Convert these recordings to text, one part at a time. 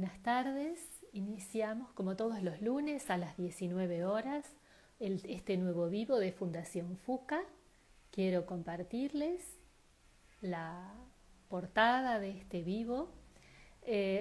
Buenas tardes. Iniciamos como todos los lunes a las 19 horas este nuevo vivo de Fundación FUCA. Quiero compartirles la portada de este vivo.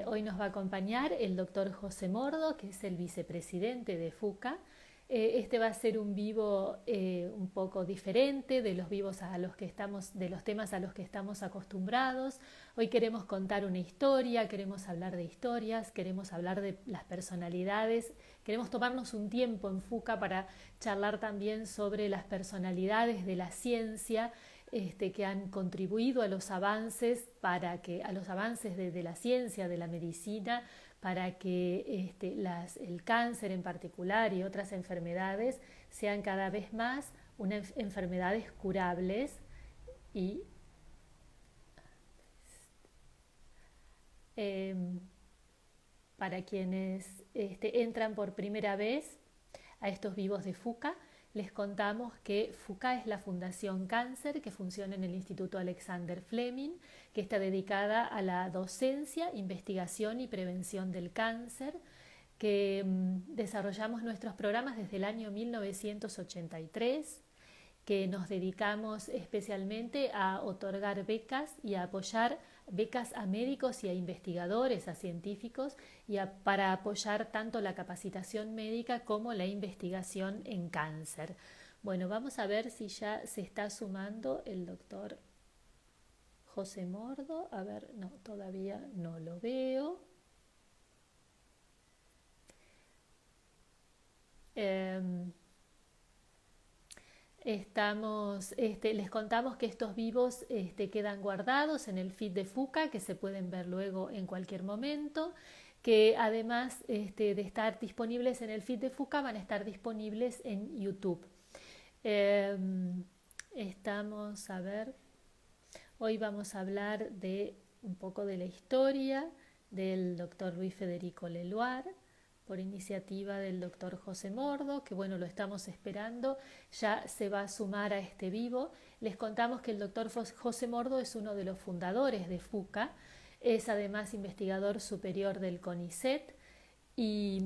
Hoy nos va a acompañar el doctor José Mordo, que es el vicepresidente de FUCA. Este va a ser un vivo un poco diferente de los vivos a los que estamos, de los temas a los que estamos acostumbrados. Hoy queremos contar una historia, queremos hablar de historias, queremos hablar de las personalidades, queremos tomarnos un tiempo en FUCA para charlar también sobre las personalidades de la ciencia que han contribuido a los avances a los avances de la ciencia, de la medicina, para que el cáncer en particular y otras enfermedades sean cada vez más enfermedades curables y eh, para quienes entran por primera vez a estos vivos de FUCA, les contamos que FUCA es la Fundación Cáncer que funciona en el Instituto Alexander Fleming, que está dedicada a la docencia, investigación y prevención del cáncer, que desarrollamos nuestros programas desde el año 1983, que nos dedicamos especialmente a otorgar becas y a apoyar becas a médicos y a investigadores, a científicos, para apoyar tanto la capacitación médica como la investigación en cáncer. Bueno, vamos a ver si ya se está sumando el doctor José Mordo. A ver, no, todavía no lo veo. Les contamos que estos vivos quedan guardados en el feed de FUCA, que se pueden ver luego en cualquier momento, que además de estar disponibles en el feed de FUCA van a estar disponibles en YouTube. Hoy vamos a hablar de un poco de la historia del doctor Luis Federico Leloir, por iniciativa del doctor José Mordo, que bueno, lo estamos esperando, ya se va a sumar a este vivo. Les contamos que el doctor José Mordo es uno de los fundadores de FUCA, es además investigador superior del CONICET y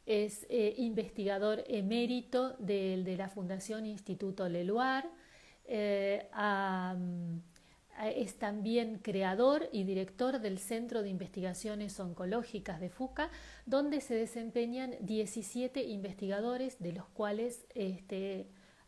es investigador emérito de la Fundación Instituto Leloir. Es también creador y director del Centro de Investigaciones Oncológicas de FUCA, donde se desempeñan 17 investigadores, de los cuales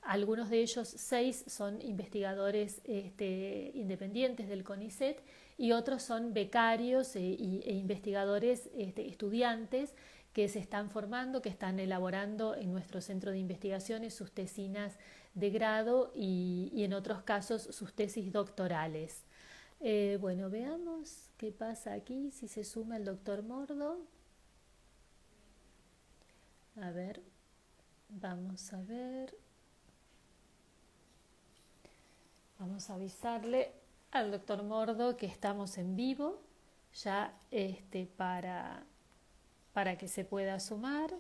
algunos de ellos 6 son investigadores independientes del CONICET y otros son becarios e investigadores estudiantes que se están formando, que están elaborando en nuestro centro de investigaciones sus tesinas de grado y en otros casos sus tesis doctorales. Bueno, veamos qué pasa aquí, si se suma el doctor Mordo. A ver, vamos a ver. Vamos a avisarle al doctor Mordo que estamos en vivo, ya para que se pueda sumar.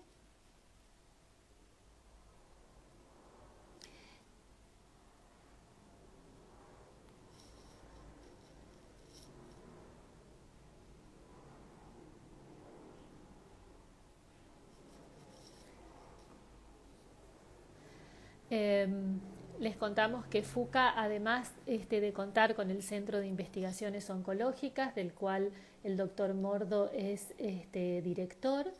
Les contamos que FUCA, además de contar con el Centro de Investigaciones Oncológicas, del cual el doctor Mordo es director,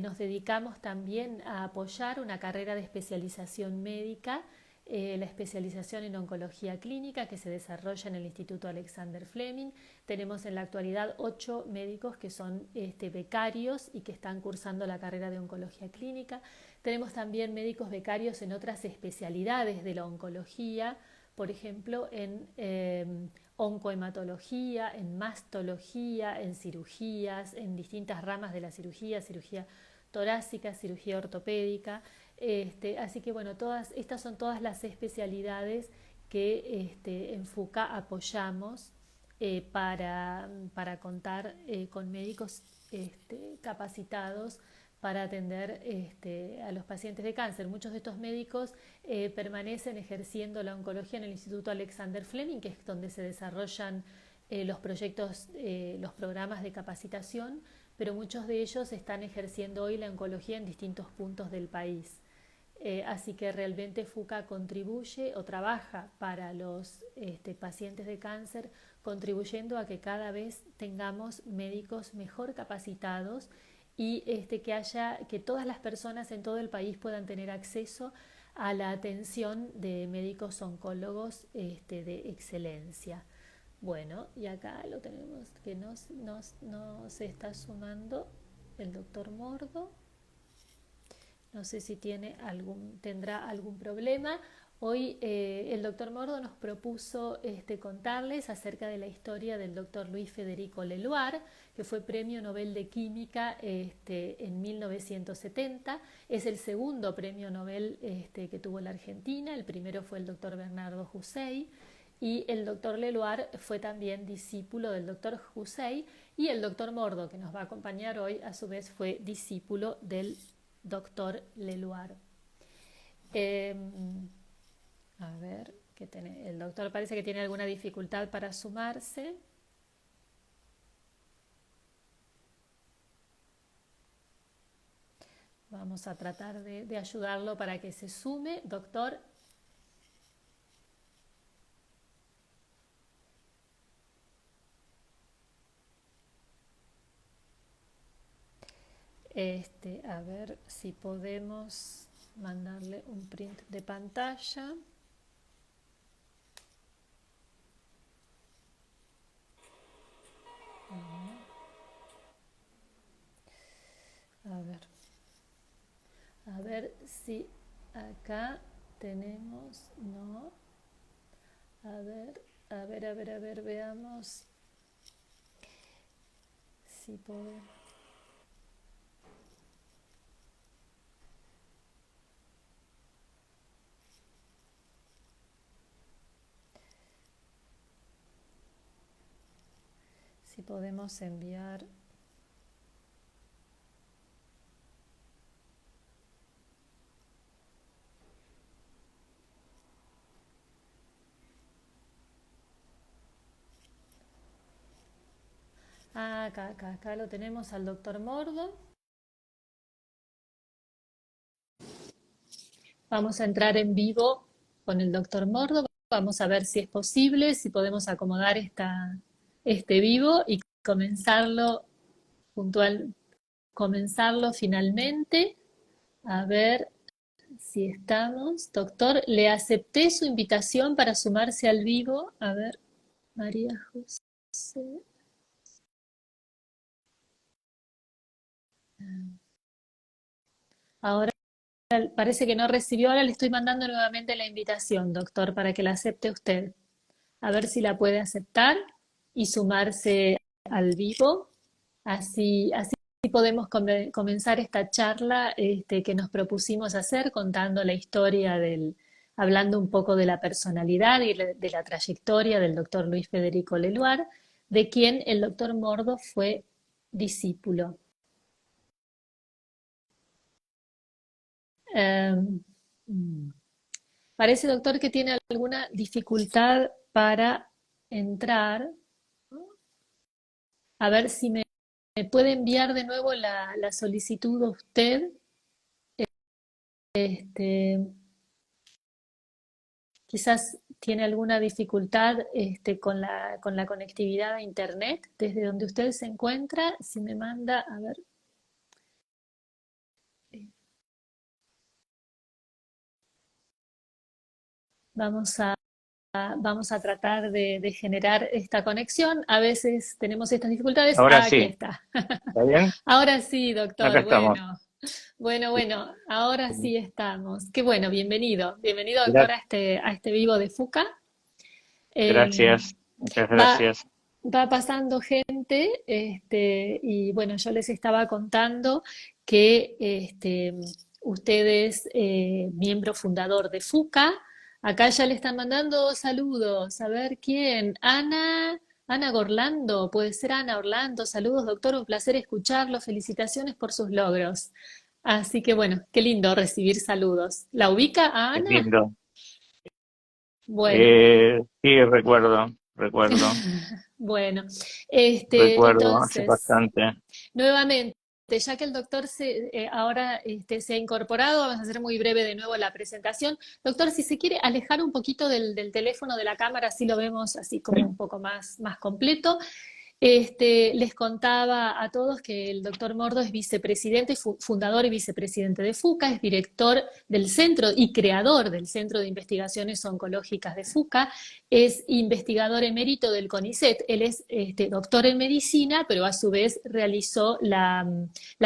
nos dedicamos también a apoyar una carrera de especialización médica, la especialización en oncología clínica que se desarrolla en el Instituto Alexander Fleming. Tenemos en la actualidad 8 médicos que son becarios y que están cursando la carrera de oncología clínica. Tenemos también médicos becarios en otras especialidades de la oncología, por ejemplo en oncohematología, en mastología, en cirugías, en distintas ramas de la cirugía, cirugía torácica, cirugía ortopédica. Así que bueno, estas son todas las especialidades que en FUCA apoyamos para contar con médicos capacitados para atender a los pacientes de cáncer. Muchos de estos médicos permanecen ejerciendo la oncología en el Instituto Alexander Fleming, que es donde se desarrollan los proyectos, los programas de capacitación, pero muchos de ellos están ejerciendo hoy la oncología en distintos puntos del país. Así que realmente FUCA contribuye o trabaja para los pacientes de cáncer, contribuyendo a que cada vez tengamos médicos mejor capacitados y que todas las personas en todo el país puedan tener acceso a la atención de médicos oncólogos de excelencia. Bueno, y acá lo tenemos que nos está sumando el doctor Mordo. No sé si tendrá algún problema. Hoy el doctor Mordo nos propuso contarles acerca de la historia del doctor Luis Federico Leloir, que fue Premio Nobel de Química en 1970. Es el segundo Premio Nobel que tuvo la Argentina. El primero fue el doctor Bernardo Hussein. Y el doctor Leloir fue también discípulo del doctor Hussein. Y el doctor Mordo, que nos va a acompañar hoy, a su vez fue discípulo del doctor Leloir. A ver, el doctor parece que tiene alguna dificultad para sumarse. Vamos a tratar de ayudarlo para que se sume. Doctor. A ver si podemos mandarle un print de pantalla. A ver si acá tenemos, no. A ver, veamos si podemos. Si podemos enviar. Acá lo tenemos al doctor Mordo. Vamos a entrar en vivo con el doctor Mordo. Vamos a ver si es posible, si podemos acomodar este vivo y comenzarlo finalmente. A ver si estamos. Doctor, le acepté su invitación para sumarse al vivo. A ver, María José. Ahora parece que no recibió. Ahora le estoy mandando nuevamente la invitación, doctor, para que la acepte usted. A ver si la puede aceptar y sumarse al vivo. Así podemos comenzar esta charla que nos propusimos hacer, contando la historia hablando un poco de la personalidad y de la trayectoria del doctor Luis Federico Leloir, de quien el doctor Mordo fue discípulo. Parece, doctor, que tiene alguna dificultad para entrar. A ver si me puede enviar de nuevo la solicitud a usted. Este, Quizás tiene alguna dificultad con la conectividad a Internet desde donde usted se encuentra. Si me manda, a ver. Vamos a tratar de generar esta conexión. A veces tenemos estas dificultades. Ahora Aquí sí. está. ¿Está bien? Ahora sí, Acá doctor. estamos. Bueno, ahora sí estamos. Qué bueno, bienvenido doctor Gra- a este vivo de FUCA. Eh, Gracias. Muchas va, gracias. va pasando gente, y bueno, yo les estaba contando que usted es miembro fundador de FUCA. Acá ya le están mandando saludos. A ver quién. Ana Gorlando, puede ser Ana Orlando. Saludos, doctor, un placer escucharlo. Felicitaciones por sus logros. Así que bueno, qué lindo recibir saludos. ¿La ubica a Qué Ana? lindo. Bueno, Sí, recuerdo. recuerdo, Bueno, recuerdo hace entonces, bastante. nuevamente, ya que el doctor ahora se ha incorporado, vamos a hacer muy breve de nuevo la presentación. Doctor, si se quiere alejar un poquito del teléfono de la cámara, así lo vemos así como un poco más completo. Les contaba a todos que el doctor Mordo es vicepresidente, fundador y vicepresidente de FUCA, es director del centro y creador del Centro de Investigaciones Oncológicas de FUCA, es investigador emérito del CONICET. Él es doctor en medicina, pero a su vez realizó la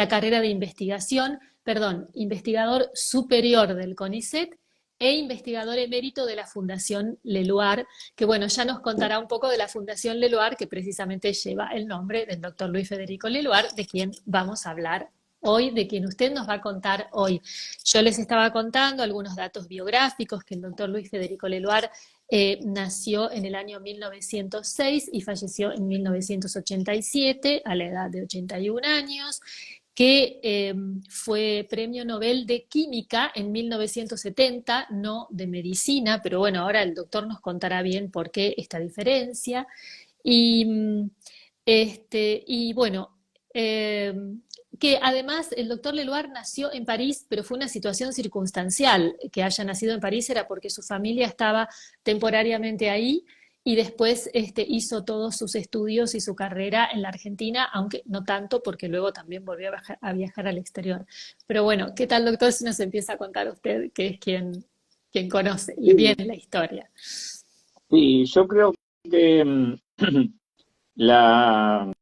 carrera de investigación, perdón, investigador superior del CONICET e investigador emérito de la Fundación Leluar, que bueno, ya nos contará un poco de la Fundación Leluar, que precisamente lleva el nombre del doctor Luis Federico Leluar, de quien vamos a hablar hoy, de quien usted nos va a contar hoy. Yo les estaba contando algunos datos biográficos, que el doctor Luis Federico Leluar nació en el año 1906 y falleció en 1987 a la edad de 81 años, que fue premio Nobel de Química en 1970, no de medicina, pero bueno, ahora el doctor nos contará bien por qué esta diferencia. Y, y bueno, eh, que además el doctor Leloir nació en París, pero fue una situación circunstancial. Que haya nacido en París era porque su familia estaba temporariamente ahí y después hizo todos sus estudios y su carrera en la Argentina, aunque no tanto porque luego también volvió a viajar al exterior. Pero bueno, ¿qué tal, doctor, si nos empieza a contar usted, que es quien conoce bien Sí, la historia? sí, yo creo que la,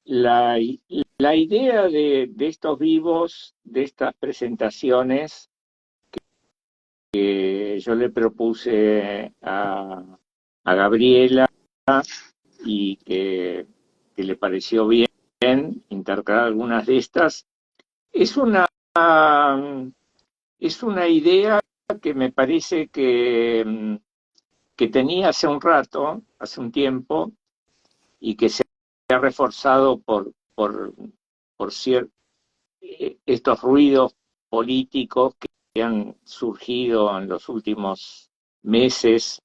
la, la idea de estos vivos, de estas presentaciones, yo le propuse a Gabriela y que le pareció bien intercalar algunas de estas, es una, es una idea que me parece que tenía hace un rato, hace un tiempo, y que se ha reforzado por estos ruidos políticos que han surgido en los últimos meses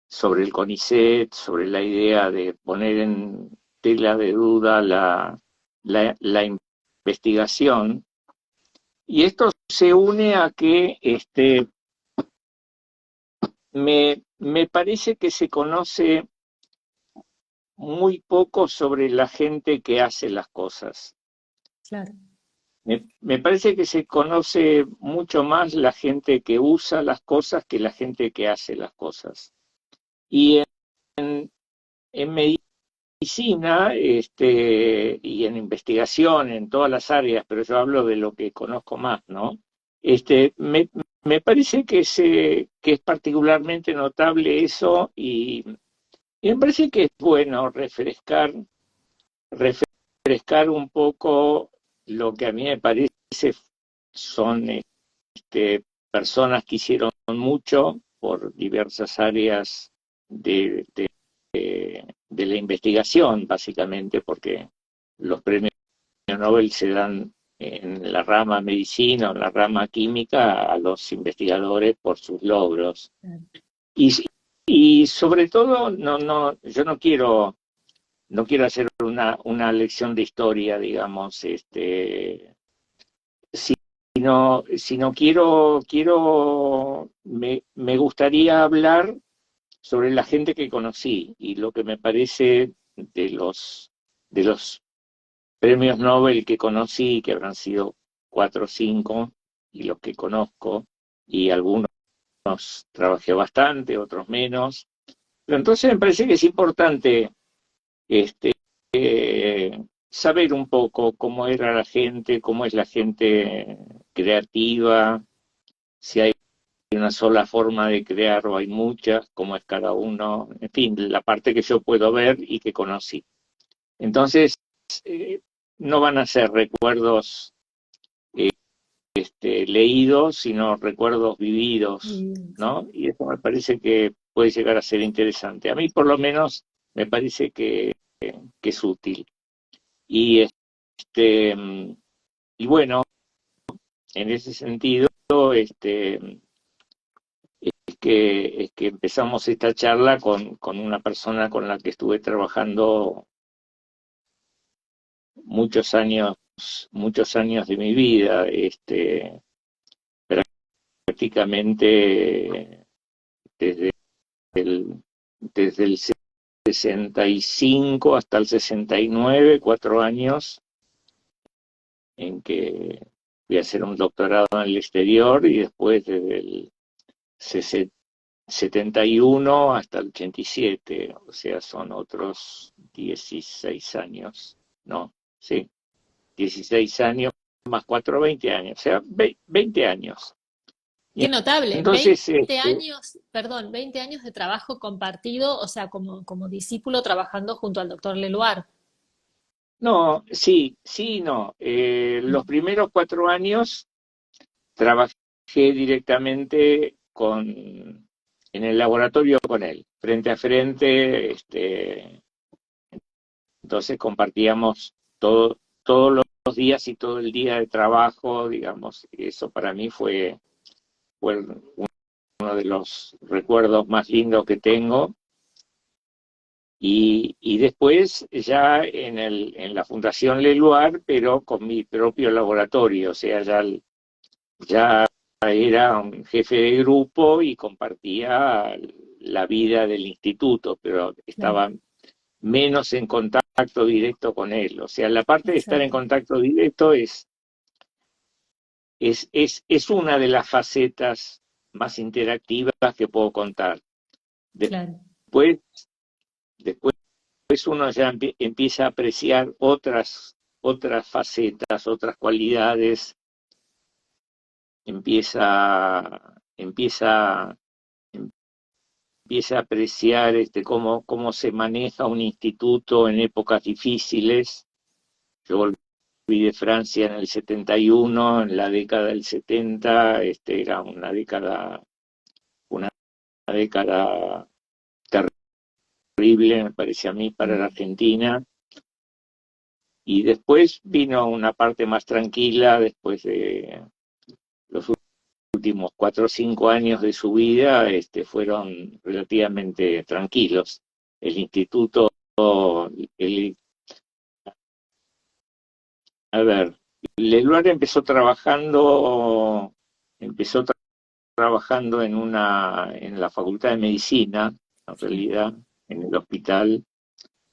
sobre el CONICET, sobre la idea de poner en tela de duda la investigación. Y esto se une a que me parece que se conoce muy poco sobre la gente que hace las cosas. Claro, Me parece que se conoce mucho más la gente que usa las cosas que la gente que hace las cosas. Y en medicina y en investigación, en todas las áreas, pero yo hablo de lo que conozco más, ¿no? Me parece que es particularmente notable eso y me parece que es bueno refrescar un poco lo que a mí me parece son personas que hicieron mucho por diversas áreas de la investigación, básicamente, porque los premios Nobel se dan en la rama medicina o en la rama química a los investigadores por sus logros. claro. Y, y sobre todo, yo no quiero hacer una lección de historia, digamos, sino me gustaría hablar sobre la gente que conocí y lo que me parece de los premios Nobel que conocí, que habrán sido 4 o 5, y los que conozco, y algunos trabajé bastante, otros menos. Pero entonces me parece que es importante este, saber un poco cómo era la gente, cómo es la gente creativa, si hay una sola forma de crear o hay muchas, cómo es cada uno, en fin, la parte que yo puedo ver y que conocí. Entonces, eh, no van a ser recuerdos leídos, sino recuerdos vividos, Y, ¿no? Y eso me parece que puede llegar a ser interesante. A mí, por lo menos, me parece que es útil. Y, y bueno, en ese sentido, es que empezamos esta charla con una persona con la que estuve trabajando muchos años de mi vida, prácticamente desde el, desde el 65 hasta el 69, 4 años en que fui a hacer un doctorado en el exterior y después desde el 71 hasta el 87, o sea, son otros 16 años, ¿no? Sí, 16 años más 4, 20 años, o sea, 20 años. Y Qué notable, entonces, 20 años, perdón, 20 años de trabajo compartido, o sea, como discípulo trabajando junto al doctor Leluar. no, sí, sí, no. Los primeros 4 años trabajé directamente en el laboratorio con él, frente a frente, entonces compartíamos todos los días y todo el día de trabajo, digamos, y eso para mí fue uno de los recuerdos más lindos que tengo. Y después ya en la Fundación Leluar, pero con mi propio laboratorio, o sea, ya era un jefe de grupo y compartía la vida del instituto, pero Claro, estaba menos en contacto directo con él. O sea, la parte de estar en exacto, contacto directo es una de las facetas más interactivas que puedo contar. claro. Después, después uno ya empieza a apreciar otras facetas, otras cualidades, empieza empieza a apreciar cómo se maneja un instituto en épocas difíciles. Yo volví de Francia en el 71, en la década del 70, era una década terrible, me parece a mí, para la Mm. Argentina. Y después vino una parte más tranquila, después de los últimos 4 o 5 años de su vida, fueron relativamente tranquilos. El instituto, el, a ver, Leluar empezó trabajando en la Facultad de Medicina, en Sí. realidad, en el hospital.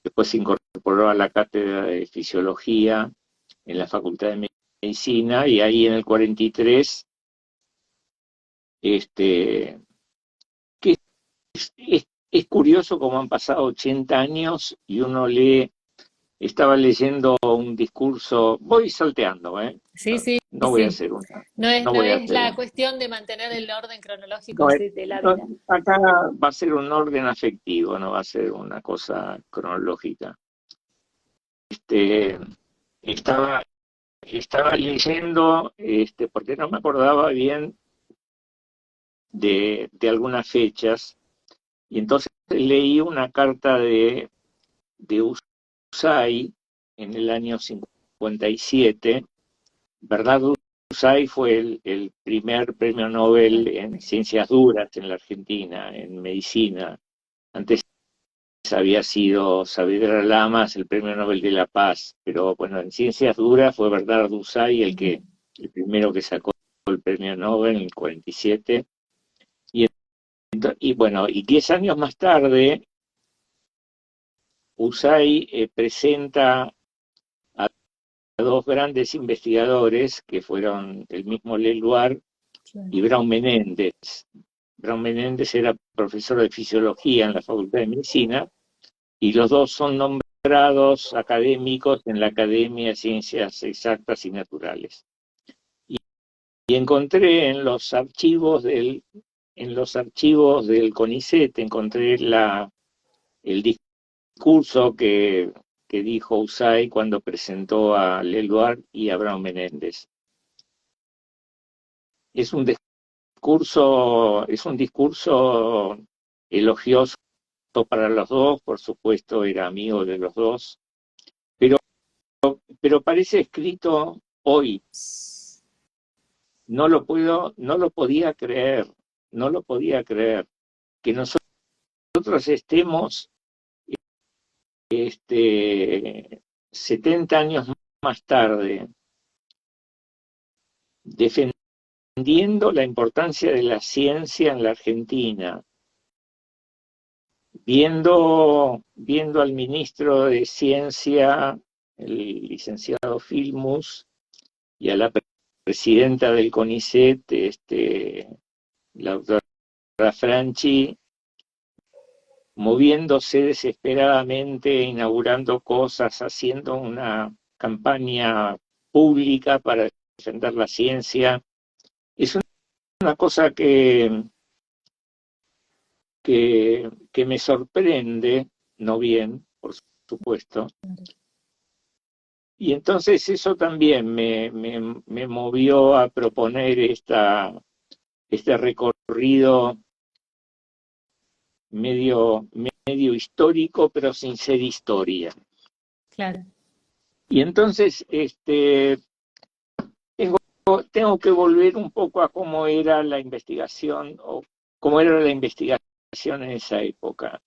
Después se incorporó a la cátedra de Fisiología en la Facultad de Medicina y ahí en el 43, este, que es curioso cómo han pasado 80 años y uno estaba leyendo un discurso, voy salteando, ¿eh? Sí, sí, No voy a sí. hacer una, No no voy a es hacer la una. cuestión de mantener el orden cronológico No, de la no, vida. acá va a ser un orden afectivo, no va a ser una cosa cronológica. Este, estaba, estaba leyendo, porque no me acordaba bien de algunas fechas, y entonces leí una carta de Usai en el año 57. Bernardo Usai fue el primer premio Nobel en ciencias duras en la Argentina, en medicina. Antes había sido Saavedra Lamas el premio Nobel de la Paz, pero bueno, en ciencias duras fue Bernardo Usai el primero que sacó el premio Nobel en el 47. Y, y bueno, y 10 años más tarde, Usai presenta a dos grandes investigadores que fueron el mismo Leluar Claro. y Braun Menéndez. Braun Menéndez era profesor de fisiología en la Facultad de Medicina y los dos son nombrados académicos en la Academia de Ciencias Exactas y Naturales. Y encontré en los archivos del CONICET, encontré el discurso que dijo Usai cuando presentó a Leluar y a Braun Menéndez. Es un es un discurso elogioso para los dos, por supuesto era amigo de los dos, pero, pero parece escrito hoy. No lo podía creer. no lo podía creer, que nosotros estemos 70 años más tarde defendiendo la importancia de la ciencia en la Argentina, viendo al ministro de Ciencia, el licenciado Filmus, y a la presidenta del CONICET, la doctora Franchi, moviéndose desesperadamente, inaugurando cosas, haciendo una campaña pública para defender la ciencia. Es una cosa que me sorprende, no bien, por supuesto. Y entonces eso también me movió a proponer este recorrido medio histórico, pero sin ser historia. Claro. Y entonces tengo que volver un poco a cómo era la investigación, o cómo era la investigación en esa época.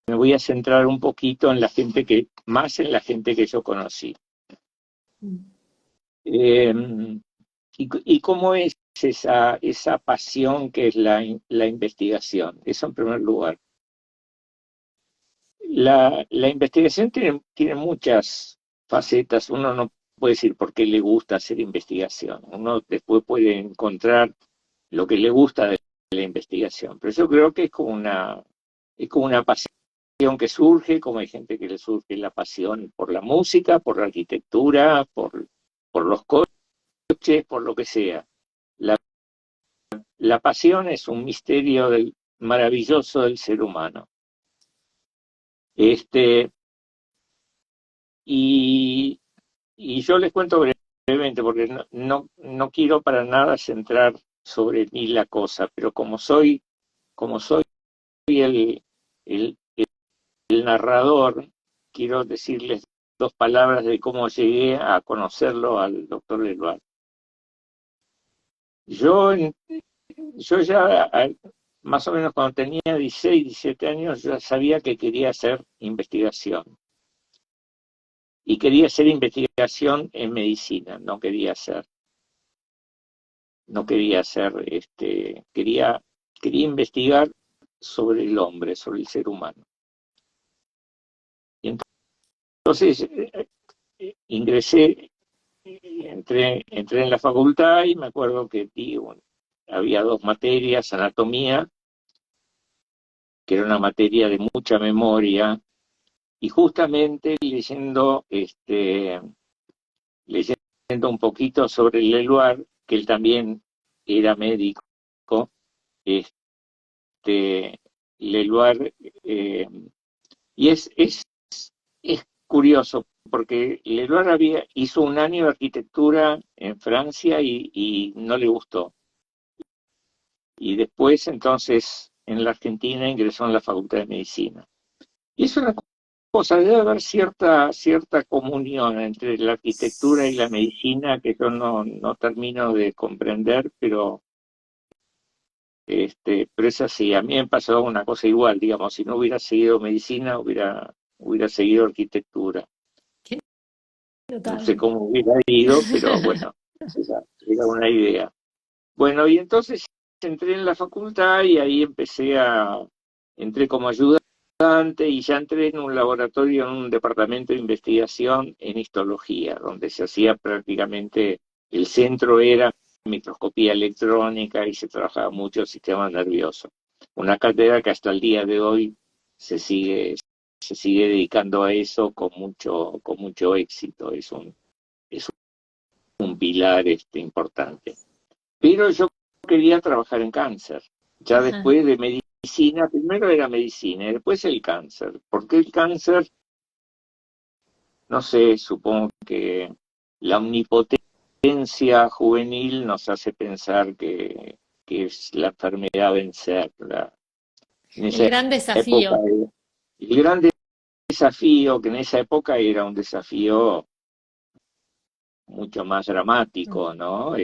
Me voy a centrar un poquito en la gente que yo conocí. Y cómo es esa pasión que es la investigación. Eso en primer lugar. La investigación tiene muchas facetas. Uno no puede decir por qué le gusta hacer investigación. Uno después puede encontrar lo que le gusta de la investigación. Pero yo creo que es como una pasión que surge, como hay gente que le surge la pasión por la música, por la arquitectura, por los coches, por lo que sea. La pasión es un misterio maravilloso del ser humano. Y yo les cuento brevemente, porque no quiero para nada centrar sobre mí la cosa, pero como soy el, el, el narrador, quiero decirles dos palabras de cómo llegué a conocerlo al doctor Leloir. Yo ya, más o menos cuando tenía 16, 17 años, ya sabía que quería hacer investigación. Y quería hacer investigación en medicina, quería investigar sobre el hombre, sobre el ser humano. Y entonces entré en la facultad y me acuerdo que había dos materias, anatomía, que era una materia de mucha memoria, y justamente leyendo un poquito sobre Leloir, que él también era médico, Leloir, y es curioso, porque Leloir hizo un año de arquitectura en Francia y no le gustó. Y después, entonces, en la Argentina ingresó en la Facultad de Medicina. Y es una cosa, debe haber cierta comunión entre la arquitectura y la medicina que yo no termino de comprender, pero es así. A mí me pasó una cosa igual, digamos, si no hubiera seguido medicina, hubiera seguido arquitectura. No sé cómo hubiera ido, pero bueno, era una idea. Bueno, y entonces entré en la facultad y ahí entré como ayudante y ya entré en un laboratorio, en un departamento de investigación en histología, donde se hacía prácticamente, el centro era microscopía electrónica y se trabajaba mucho el sistema nervioso. Una cátedra que hasta el día de hoy se sigue dedicando a eso con mucho éxito. Es un pilar importante. Pero yo quería trabajar en cáncer. Ya después de medicina, primero era medicina y después el cáncer. ¿Por qué el cáncer? No sé, supongo que la omnipotencia juvenil nos hace pensar que es la enfermedad a vencer. El gran desafío. El gran desafío, que en esa época era un desafío mucho más dramático, ¿no?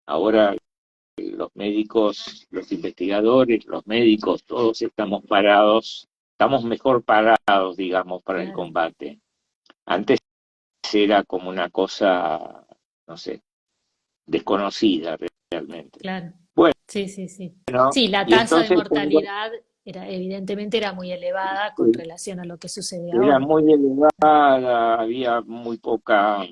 Ahora los médicos, los investigadores, los médicos, todos estamos parados, estamos mejor parados, digamos, para el claro, combate. Antes era como una cosa, no sé, desconocida realmente. claro. Bueno, Sí, sí, sí. Sí, la y tasa de entonces tengo, mortalidad era, evidentemente era muy elevada con relación a lo que sucede era ahora. muy elevada, había muy poca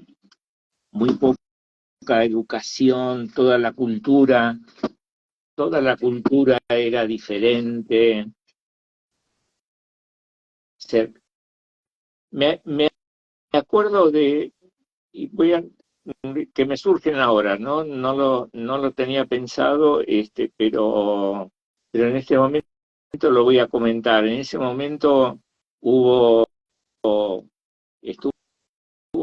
educación, toda la cultura era diferente. Se- me acuerdo y que me surgen ahora, ¿no? No lo tenía pensado, pero en este momento lo voy a comentar. En ese momento hubo, estuvo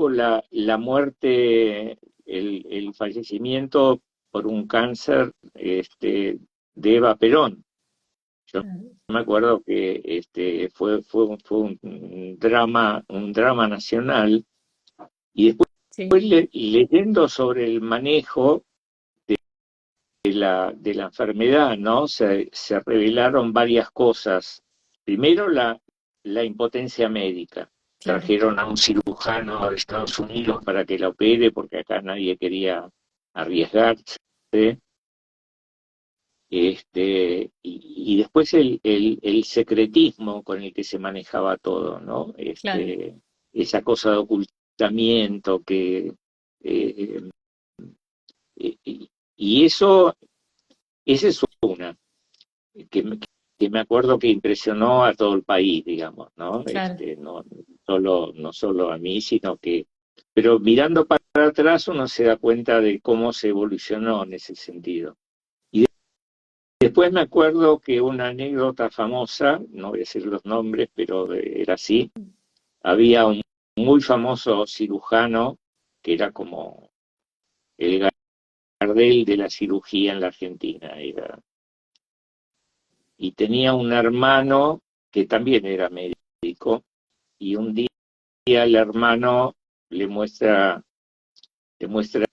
la muerte, el fallecimiento por un cáncer, de Eva Perón. Yo Claro. me acuerdo que fue un drama nacional, y después Sí, leyendo sobre el manejo de la enfermedad, ¿no? Se revelaron varias cosas. Primero, la impotencia médica. claro, Trajeron a un cirujano de Estados Unidos para que la opere, porque acá nadie quería arriesgarse. Y después el secretismo con el que se manejaba todo, ¿no? claro, Esa cosa de ocultamiento eh, y eso, esa es una, que, me- que me acuerdo que impresionó a todo el país, digamos, ¿no? claro. No solo a mí, sino que, pero mirando para atrás uno se da cuenta de cómo se evolucionó en ese sentido. Y después me acuerdo que una anécdota famosa, no voy a decir los nombres, pero era así, había un muy famoso cirujano que era como el Gardel de la cirugía en la Argentina, y tenía un hermano que también era médico, y un día el hermano le muestra, le muestra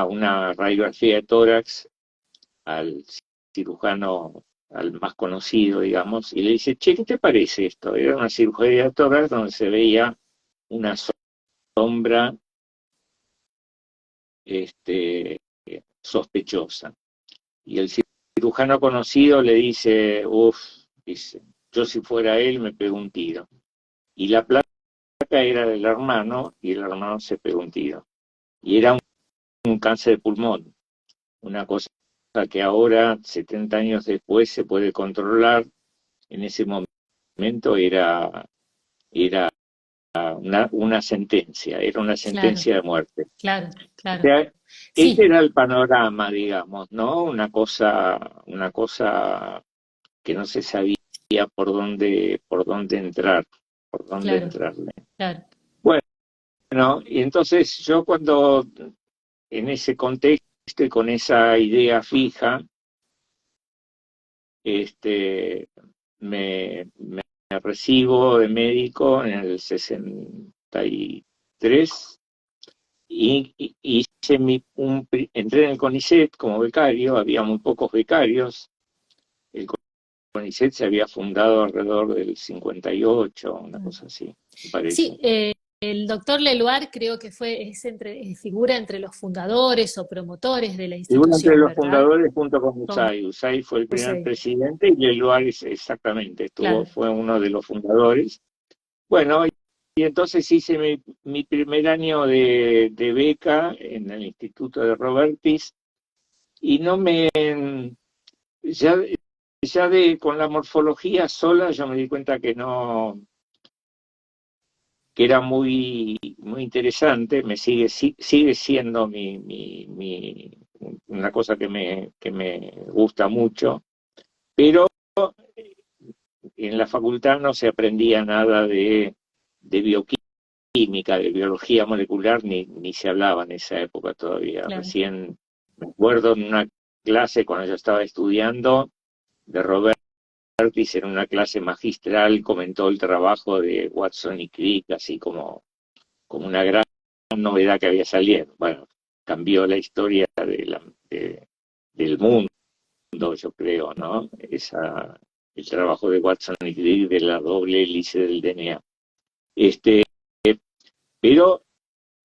una radiografía de tórax al cirujano, al más conocido, digamos, y le dice, che, ¿qué te parece esto? Era una cirugía de tórax donde se veía una sombra este, sospechosa. Y el cirujano conocido le dice, uff, dice, yo si fuera él me pego un tiro. Y la placa era del hermano, y el hermano se pegó un tiro. Y era un cáncer de pulmón, una cosa que ahora, 70 años después, se puede controlar. En ese momento era era una Claro, sentencia de muerte. claro, O claro. sea, ese Sí, era el panorama, digamos, ¿no? Una cosa que no se sabía por dónde entrar, por dónde claro, entrarle. claro. Bueno, y entonces yo cuando en ese contexto y con esa idea fija, este, me recibo de médico en el 63 y hice entré en el CONICET como becario, había muy pocos becarios, el CONICET se había fundado alrededor del 58, una cosa así, me Sí, parece. el doctor Leluar creo que figura entre los fundadores o promotores de la Y uno entre institución, los ¿verdad? fundadores junto con Con USAID. USAID fue el primer José. presidente y Leluar exactamente, Claro, fue uno de los fundadores. Bueno, y entonces hice mi primer año de beca en el Instituto de Robertis y no me, ya, con la morfología sola yo me di cuenta que no, que era muy interesante, sigue siendo una cosa que me gusta mucho, pero en la facultad no se aprendía nada de bioquímica, de biología molecular, ni se hablaba en esa época todavía. claro. Recién me acuerdo en una clase cuando yo estaba estudiando de Robert Curtis, en una clase magistral, comentó el trabajo de Watson y Crick, así como una gran novedad que había salido. Bueno, cambió la historia del mundo, yo creo, ¿no? El trabajo de Watson y Crick de la doble hélice del DNA. Pero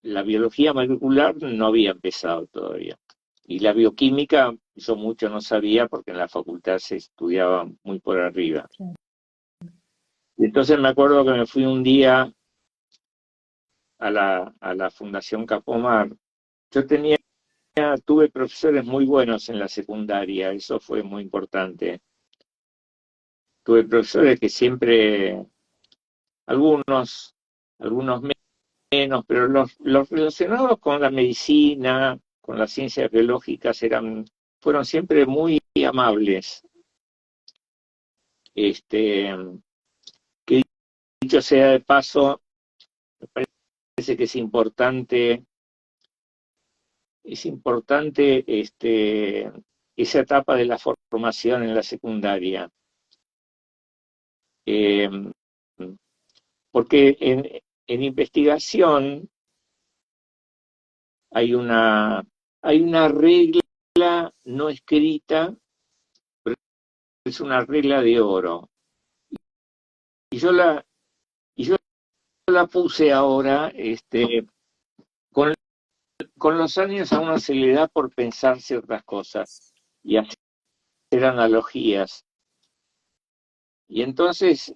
la biología molecular no había empezado todavía. Y la bioquímica, yo mucho no sabía porque en la facultad se estudiaba muy por arriba. Claro. Y entonces me acuerdo que me fui un día a la Fundación Capomar. Tuve profesores muy buenos en la secundaria, eso fue muy importante. Tuve profesores que siempre, algunos, algunos menos, pero los relacionados con la medicina, con las ciencias biológicas, fueron siempre muy amables. Que dicho sea de paso, me parece que es importante esa etapa de la formación en la secundaria. Porque en investigación hay una regla no escrita, pero es una regla de oro. Y yo la puse ahora, con los años a uno se le da por pensar ciertas cosas y hacer analogías. Y entonces,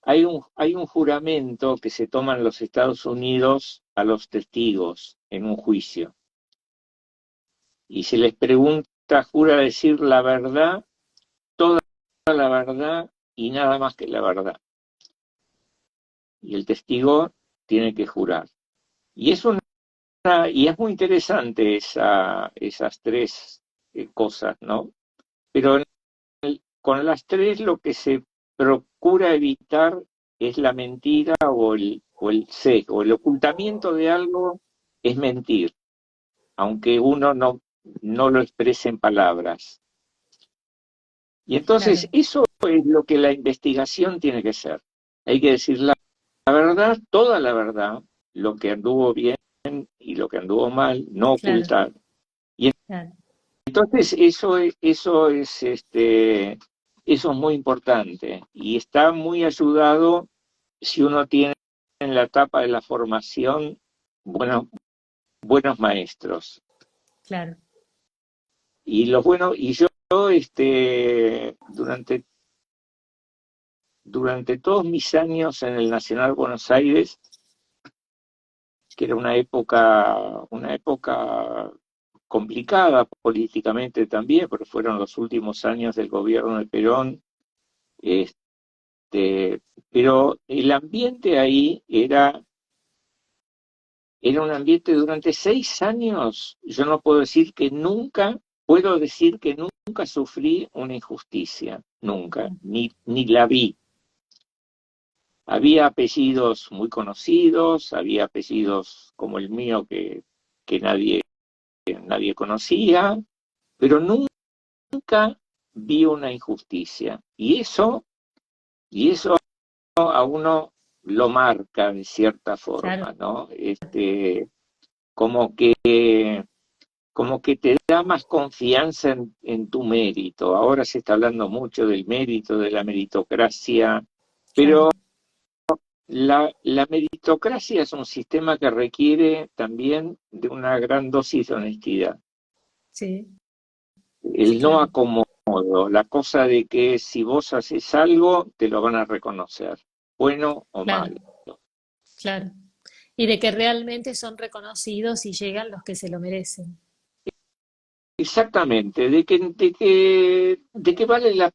hay un juramento que se toma en los Estados Unidos a los testigos en un juicio. Y se les pregunta, jura decir la verdad, toda la verdad y nada más que la verdad. Y el testigo tiene que jurar. Y es muy interesante esas tres cosas, ¿no? Pero con las tres lo que se procura evitar es la mentira o el sesgo. El ocultamiento de algo es mentir, aunque uno no lo exprese en palabras. Y entonces Claro. eso es lo que la investigación tiene que ser. Hay que decir la verdad, toda la verdad, lo que anduvo bien y lo que anduvo mal, no Claro. ocultar. Y Claro. entonces eso es muy importante y está muy ayudado si uno tiene en la etapa de la formación buenos maestros. Claro. Y yo durante todos mis años en el Nacional Buenos Aires, que era una época complicada políticamente también, porque fueron los últimos años del gobierno de Perón, pero el ambiente ahí era un ambiente durante 6 años, yo no puedo decir que nunca sufrí una injusticia, nunca, ni la vi. Había apellidos muy conocidos, había apellidos como el mío que nadie conocía, pero nunca vi una injusticia. Y eso a uno lo marca de cierta Claro. forma, ¿no? Como que, como que te da más confianza en tu mérito. Ahora se está hablando mucho del mérito, de la meritocracia, Claro. pero la meritocracia es un sistema que requiere también de una gran dosis de honestidad. Sí. Sí, El no claro. acomodo, la cosa de que si vos haces algo, te lo van a reconocer, bueno o Claro. malo. Claro. Y de que realmente son reconocidos y llegan los que se lo merecen. Exactamente, de que vale la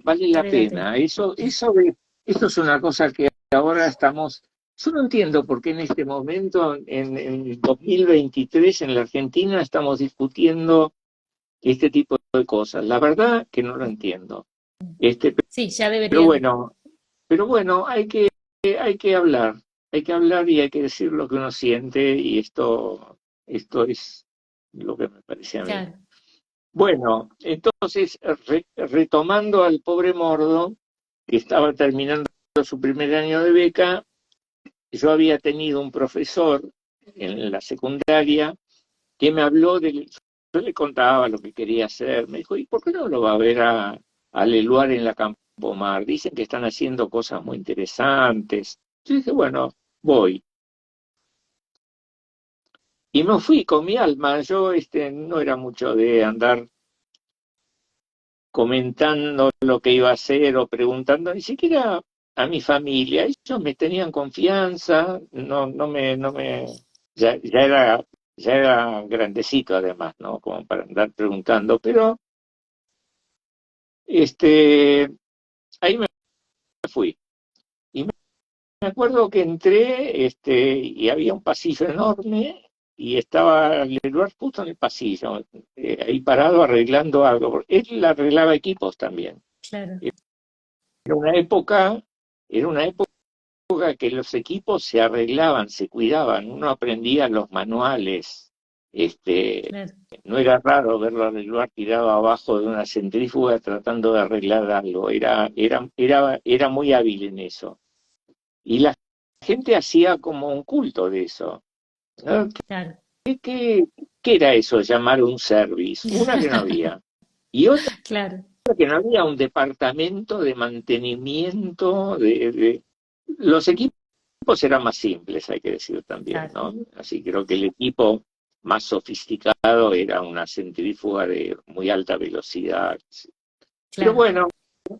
Vale la pena. pena. Eso es una cosa que ahora yo no entiendo por qué en este momento, en 2023, en la Argentina, estamos discutiendo este tipo de cosas. La verdad que no lo entiendo. Sí, ya Pero deberían. bueno, hay que hablar y hay que decir lo que uno siente y esto es lo que me parece a mí. Claro. Bueno, entonces, retomando al pobre Mordo, que estaba terminando su primer año de beca, yo había tenido un profesor en la secundaria que me habló yo le contaba lo que quería hacer, me dijo, ¿y por qué no lo va a ver a Leluar en la Campomar? Dicen que están haciendo cosas muy interesantes. Yo dije, bueno, voy. Y me fui con mi alma. Yo no era mucho de andar comentando lo que iba a hacer o preguntando, ni siquiera a mi familia. Ellos me tenían confianza, ya era grandecito además, ¿no? Como para andar preguntando, pero este, ahí me fui. Y me acuerdo que entré, y había un pasillo enorme y estaba Leroy justo en el pasillo, ahí parado arreglando algo. Él arreglaba equipos también. claro, Era una época, era una época que los equipos se arreglaban, se cuidaban, uno aprendía los manuales. claro, No era raro verlo arreglar tirado abajo de una centrífuga tratando de arreglar algo. Era muy hábil en eso. Y la gente hacía como un culto de eso, ¿no? claro. ¿Qué, qué era eso, llamar un service? Una que no había. Y otra Claro, que no había un departamento de mantenimiento Los equipos eran más simples, hay que decir también, claro, ¿no? Así creo que el equipo más sofisticado era una centrífuga de muy alta velocidad. Pero claro. bueno,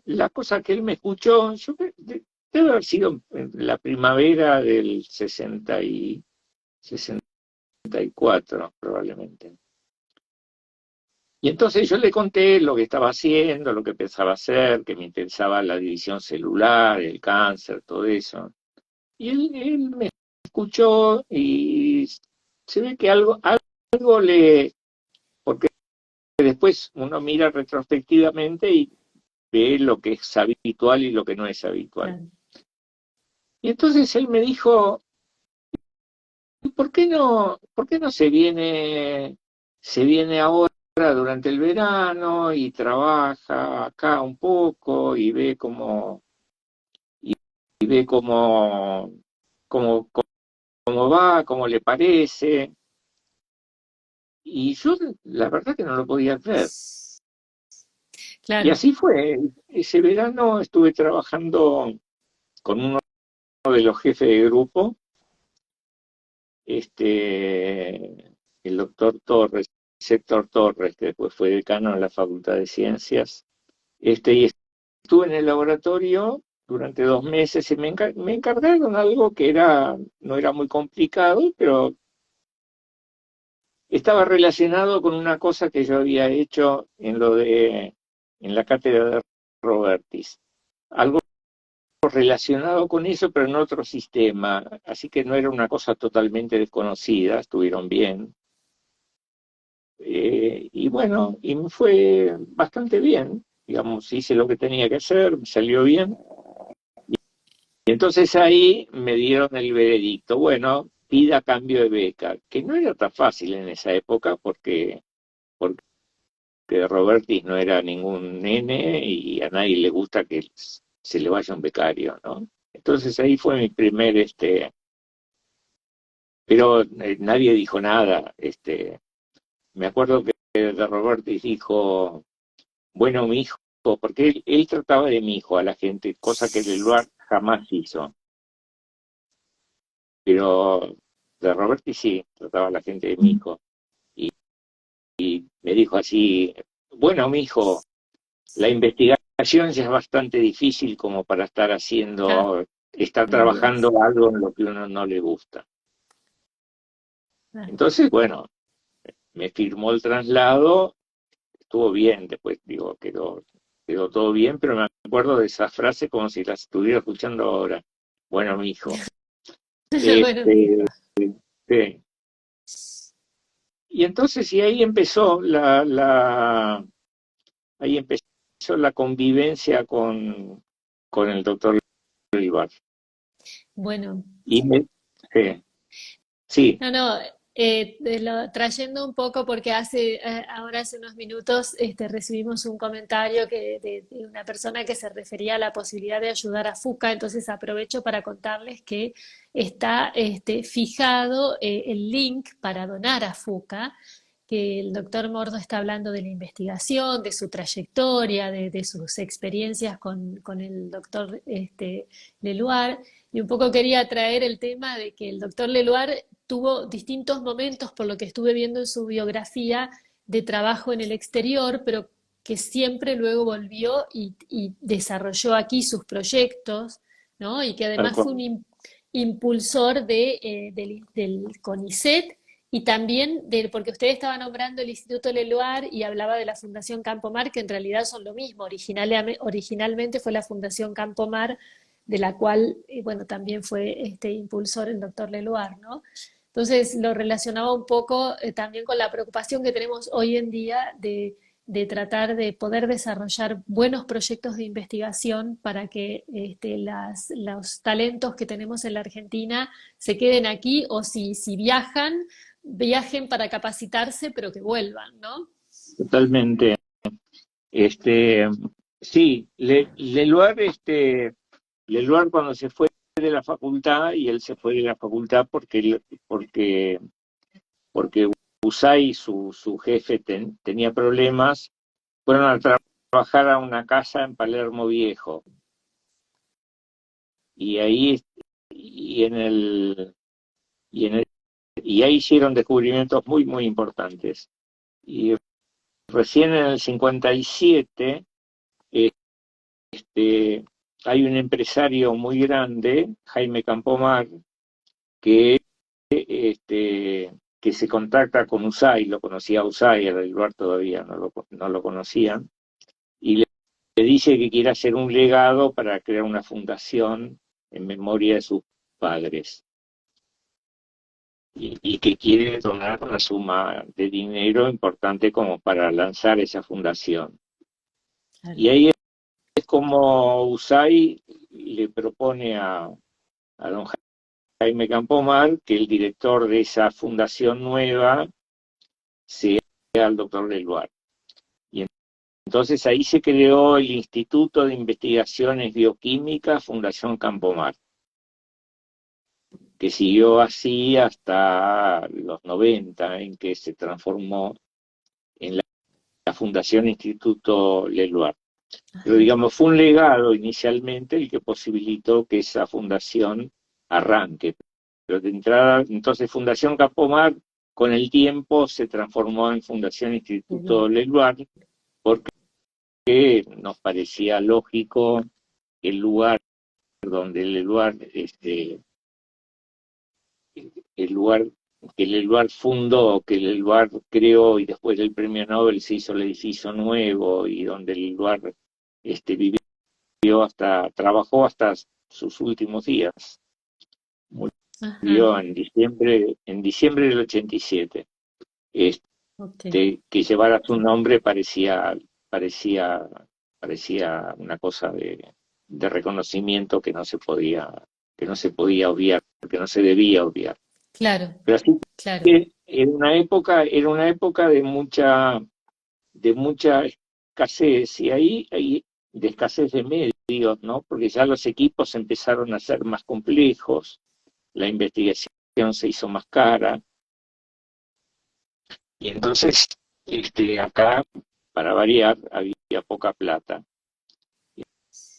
la cosa que él me escuchó, debe haber sido en la primavera del 64 probablemente. Y entonces yo le conté lo que estaba haciendo, lo que pensaba hacer, que me interesaba la división celular, el cáncer, todo eso. Y él me escuchó y se ve que algo porque después uno mira retrospectivamente y ve lo que es habitual y lo que no es habitual. Claro. Y entonces él me dijo, por qué no se viene ahora durante el verano y trabaja acá un poco y ve y ve cómo, cómo va, cómo le parece? Y yo la verdad que no lo podía creer. Y Claro. así fue. Ese verano estuve trabajando con uno de los jefes de grupo, el doctor Torres, Héctor Torres, que después fue decano en la Facultad de Ciencias. Y estuve en el laboratorio durante 2 meses y me encargaron algo que no era muy complicado, pero estaba relacionado con una cosa que yo había hecho en la cátedra de Robertis. Algo relacionado con eso, pero en otro sistema. Así que no era una cosa totalmente desconocida, estuvieron bien. Y bueno, y me fue bastante bien. Digamos, hice lo que tenía que hacer, me salió bien. Y entonces ahí me dieron el veredicto. Bueno, pida cambio de beca, que no era tan fácil en esa época porque Robertis no era ningún nene y a nadie le gusta que se le vaya un becario, ¿no? Entonces ahí fue mi primer, pero nadie dijo nada. Me acuerdo que de Robertis dijo, bueno, mi hijo, porque él trataba de mi hijo a la gente, cosa que Leluar jamás hizo. Pero de Robertis sí, trataba a la gente de mi hijo. Y me dijo así, bueno, mi hijo, la investigación ya es bastante difícil como para estar Ay, Dios. trabajando algo en lo que uno no le gusta. Ah, Entonces, bueno, me firmó el traslado, estuvo bien, después digo, quedó todo bien, pero me acuerdo de esa frase como si la estuviera escuchando ahora. Bueno, mi hijo, bueno, mi hijo. este, sí. Y entonces, y ahí empezó la convivencia con el doctor Rivar. Bueno, Y me, sí, sí, no, no. Trayendo un poco, porque ahora hace unos minutos recibimos un comentario de una persona que se refería a la posibilidad de ayudar a FUCA, entonces aprovecho para contarles que está fijado el link para donar a FUCA, que el doctor Mordo está hablando de la investigación, de su trayectoria, de sus experiencias con el doctor Leluar, y un poco quería traer el tema de que el doctor Leluar tuvo distintos momentos, por lo que estuve viendo en su biografía, de trabajo en el exterior, pero que siempre luego volvió y desarrolló aquí sus proyectos, ¿no? Y que Tal además fue cual. un impulsor del CONICET y también porque usted estaba nombrando el Instituto Leluar y hablaba de la Fundación Campomar, que en realidad son lo mismo. Originalmente fue la Fundación Campomar, de la cual, bueno, también fue impulsor el doctor Leluar, ¿no? Entonces lo relacionaba un poco también con la preocupación que tenemos hoy en día de tratar de poder desarrollar buenos proyectos de investigación para que los talentos que tenemos en la Argentina se queden aquí o si viajan, viajen para capacitarse, pero que vuelvan, ¿no? Totalmente. Este, sí, Leluar, Leluar cuando se fue de la facultad, y él se fue de la facultad porque Usay, su jefe, tenía problemas, fueron a trabajar a una casa en Palermo Viejo. Y ahí, y en el, y en el, y ahí hicieron descubrimientos muy, muy importantes. Y recién en el 57, este, hay un empresario muy grande, Jaime Campomar, que, que se contacta con USAID, lo conocía a USAID, era del lugar todavía no lo conocían, y le dice que quiere hacer un legado para crear una fundación en memoria de sus padres, y que quiere donar una suma de dinero importante como para lanzar esa fundación. Claro. Y ahí es como USAID le propone a don Jaime Campomar que el director de esa fundación nueva sea el doctor Leluar. Y entonces ahí se creó el Instituto de Investigaciones Bioquímicas Fundación Campomar, que siguió así hasta los 90, en que se transformó en la Fundación Instituto Leluar. Pero Ajá. digamos, fue un legado inicialmente el que posibilitó que esa fundación arranque. Pero de entrada, entonces Fundación Campomar con el tiempo se transformó en Fundación Instituto Leluar, porque nos parecía lógico el lugar donde Leluar, el lugar que Leluar fundó, que Leluar creó, y después del premio Nobel se hizo el edificio nuevo, y donde Leluar vivió trabajó hasta sus últimos días. Ajá. Murió en diciembre del 87. Ok. Que llevara su nombre parecía, parecía una cosa de reconocimiento que no se podía obviar, que no se debía obviar. Claro, Pero así claro. que era una época de mucha escasez, y ahí de escasez de medios, ¿no? Porque ya los equipos empezaron a ser más complejos, la investigación se hizo más cara, y entonces acá, para variar, había poca plata.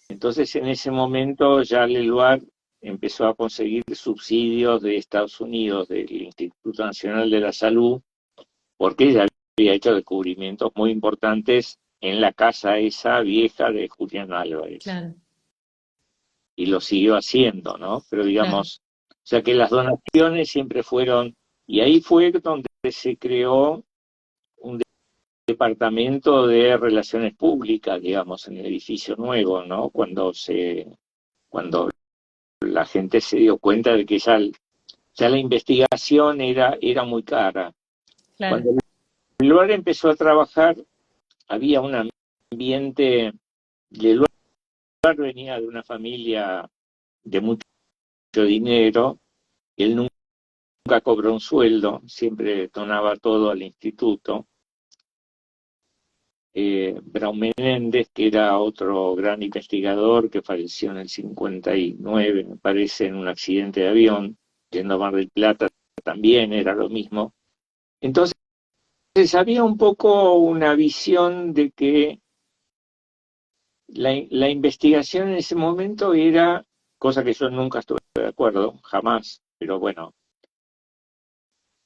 Entonces en ese momento ya Leluar empezó a conseguir subsidios de Estados Unidos, del Instituto Nacional de la Salud, porque ya había hecho descubrimientos muy importantes en la casa esa vieja de Julián Álvarez. Claro, Y lo siguió haciendo, ¿no? Pero claro, digamos, o sea que las donaciones siempre fueron, y ahí fue donde se creó un departamento de relaciones públicas, digamos, en el edificio nuevo, ¿no? Cuando la gente se dio cuenta de que ya la investigación era muy cara. claro. Cuando el lugar empezó a trabajar, había un ambiente, el lugar venía de una familia de mucho dinero, él nunca cobró un sueldo, siempre donaba todo al instituto. Braun Menéndez, que era otro gran investigador que falleció en el 59, me parece, en un accidente de avión, yendo a Mar del Plata, también era lo mismo. Entonces había un poco una visión de que la investigación en ese momento era, cosa que yo nunca estuve de acuerdo, jamás, pero bueno,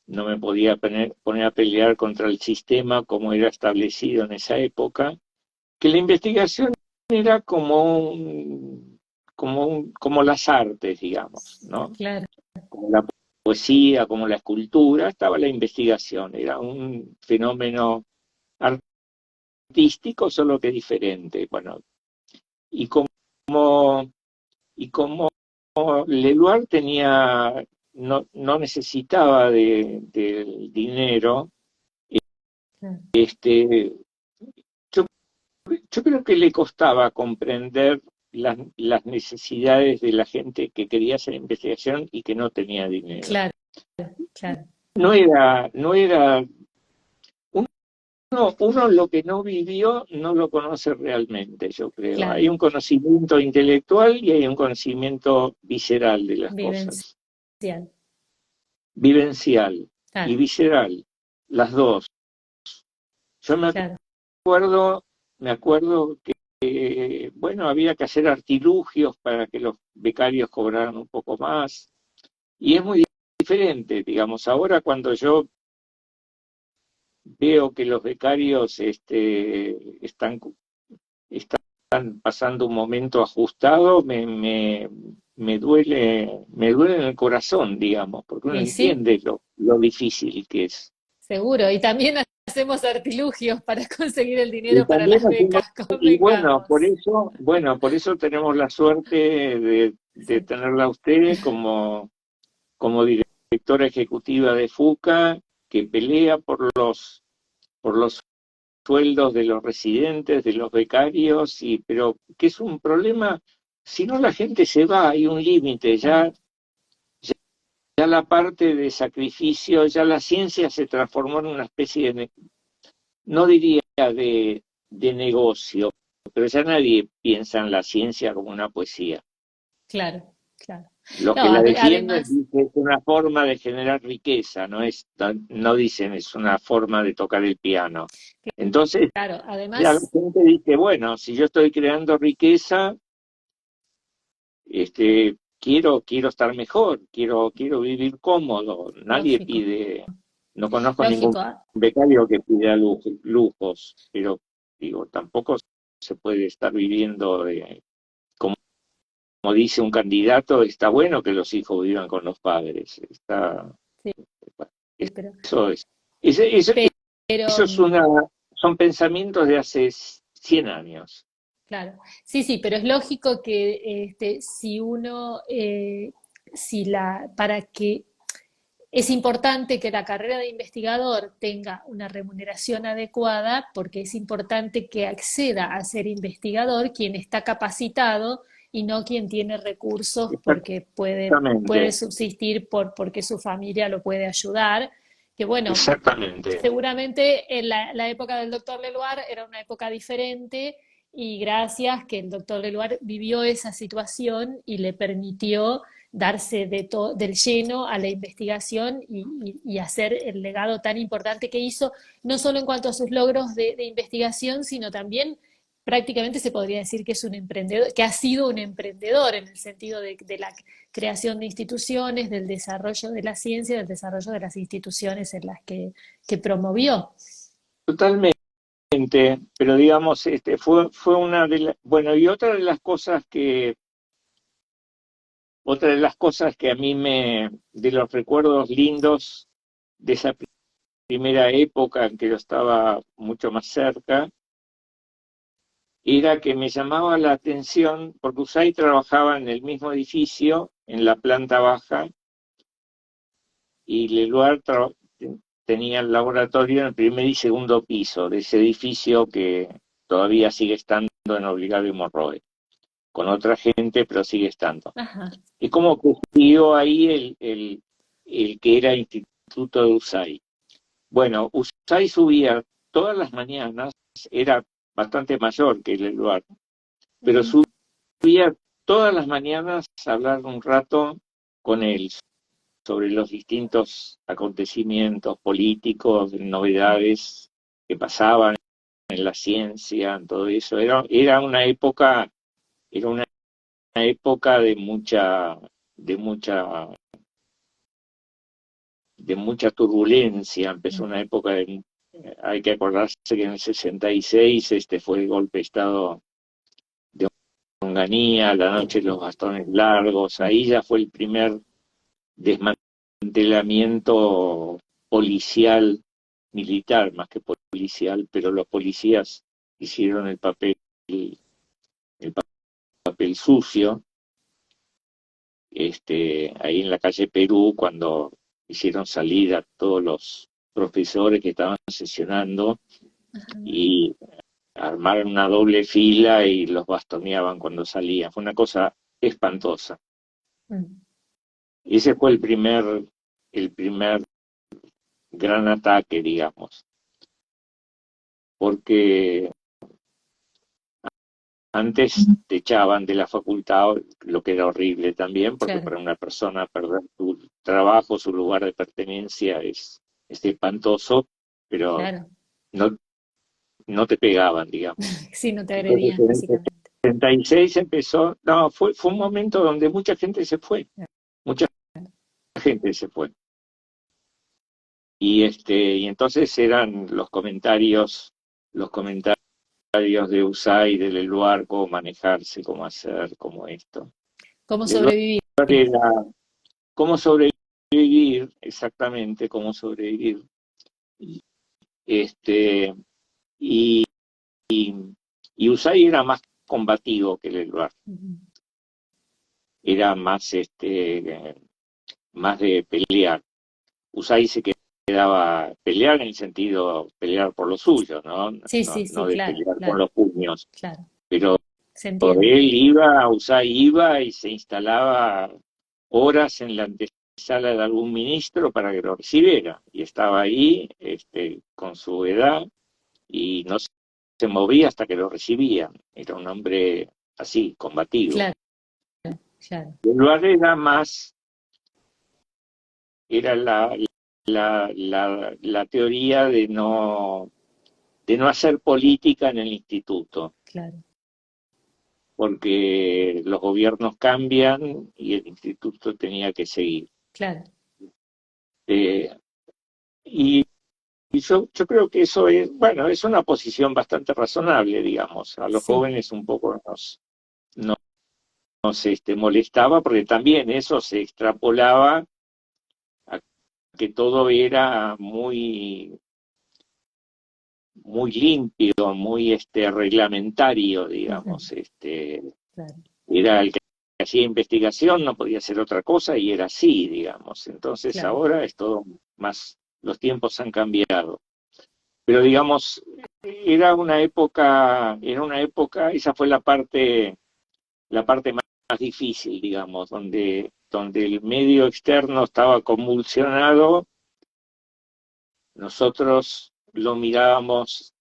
no me podía poner a pelear contra el sistema como era establecido en esa época, que la investigación era como las artes, digamos, ¿no? Claro, Como la poesía, como la escultura, estaba la investigación, era un fenómeno artístico, solo que diferente. Bueno, y como Leluar no necesitaba del dinero, claro, este, yo, yo creo que le costaba comprender las necesidades de la gente que quería hacer investigación y que no tenía dinero. claro, claro. No era uno lo que no vivió no lo conoce realmente, yo creo. Hay Claro, un conocimiento intelectual y hay un conocimiento visceral de las cosas. vivencial, Vivencial y claro, visceral, las dos. Yo claro. me acuerdo que, bueno, había que hacer artilugios para que los becarios cobraran un poco más. Y es muy diferente, digamos, ahora cuando yo veo que los becarios están pasando un momento ajustado, me duele en el corazón, digamos, porque uno Y sí, entiende lo difícil que es. seguro. Y también hacemos artilugios para conseguir el Y dinero para también las becas, y bueno, convengamos. por eso tenemos la suerte de Sí, tenerla a usted como directora ejecutiva de FUCA, que pelea por los sueldos de los residentes, de los becarios, pero que es un problema, si no la gente se va, hay un límite, claro, ya la parte de sacrificio, ya la ciencia se transformó en una especie no diría de negocio, pero ya nadie piensa en la ciencia como una poesía. claro, claro. Los No, que la defienden además, dicen que es una forma de generar riqueza, no dicen es una forma de tocar el piano. Entonces, claro, ya la además, gente dice, bueno, si yo estoy creando riqueza, quiero estar mejor, quiero vivir cómodo. Nadie lógico, pide, no conozco ningún lógico. becario que pida lujos, pero digo, tampoco se puede estar viviendo como dice un candidato, está bueno que los hijos vivan con los padres. Sí, pero, Eso es, ese- eso, pero, eso son pensamientos de hace 100 años. claro, sí, sí, pero es lógico que si uno, para que es importante que la carrera de investigador tenga una remuneración adecuada porque es importante que acceda a ser investigador quien está capacitado y no quien tiene recursos porque puede Exactamente, subsistir porque su familia lo puede ayudar. Que bueno, exactamente. seguramente en la época del doctor Leluar era una época diferente y gracias que el doctor Leluar vivió esa situación y le permitió darse del lleno a la investigación y hacer el legado tan importante que hizo, no solo en cuanto a sus logros de investigación, sino también prácticamente se podría decir que es un emprendedor, que ha sido un emprendedor en el sentido de la creación de instituciones, del desarrollo de la ciencia, del desarrollo de las instituciones en las que promovió. Totalmente, pero digamos, fue una de las, bueno, y otra de las cosas que a mí de los recuerdos lindos de esa primera época en que yo estaba mucho más cerca, era que me llamaba la atención, porque USAID trabajaba en el mismo edificio, en la planta baja, y Leluar tenía el laboratorio en el primer y segundo piso de ese edificio que todavía sigue estando en Obligado y Monroe, con otra gente, pero sigue estando. Ajá, Y como que siguió ahí el que era Instituto de USAID. Bueno, USAID subía todas las mañanas, era bastante mayor que el lugar, pero subía todas las mañanas a hablar un rato con él sobre los distintos acontecimientos políticos, novedades que pasaban en la ciencia, en todo eso. Era una época de mucha, de mucha turbulencia. Empezó una época hay que acordarse que en el 66 fue el golpe de Estado de Onganía, la noche de los bastones largos. Ahí ya fue el primer desmantelamiento policial, militar más que policial, pero los policías hicieron el papel sucio, ahí en la calle Perú, cuando hicieron salir a todos los profesores que estaban sesionando y armaron una doble fila y los bastoneaban cuando salían. Fue una cosa espantosa. Ese fue el primer gran ataque, digamos, porque antes te echaban de la facultad, lo que era horrible también, porque Claro. para una persona perder su trabajo, su lugar de pertenencia es espantoso, pero Claro. no te pegaban, digamos. Sí, no te Entonces agredían en el físicamente. 76 empezó, no, fue un momento donde mucha gente se fue, mucha gente se fue. Y entonces eran los comentarios de USAID, del lugar, cómo manejarse, cómo hacer, cómo esto. ¿Cómo El lugar sobrevivir? era cómo sobrevivir, exactamente cómo sobrevivir. Este, y, y USAID era más combativo que el lugar. Era más de pelear. USAID se quedaba pelear en el sentido pelear por lo suyo, ¿no? Sí, No, sí, no sí, de claro, pelear con claro, los puños. claro. Pero Se entiende. él iba, USAID iba y se instalaba horas en la antesala de algún ministro para que lo recibiera. Y estaba ahí, con su edad, y no se movía hasta que lo recibían. Era un hombre así, combativo. Claro, claro. El lugar era más, era la teoría de no hacer política en el instituto, Claro, porque los gobiernos cambian y el instituto tenía que seguir. claro. Eh, y yo creo que eso es, bueno, es una posición bastante razonable, digamos. A los Sí, jóvenes un poco nos molestaba porque también eso se extrapolaba a que todo era muy limpio, muy reglamentario, digamos. claro, Era el que hacía investigación, no podía hacer otra cosa y era así, digamos. Entonces claro. ahora es todo más, los tiempos han cambiado. Pero digamos, era una época, esa fue la parte más difícil, digamos, donde el medio externo estaba convulsionado, nosotros lo mirábamos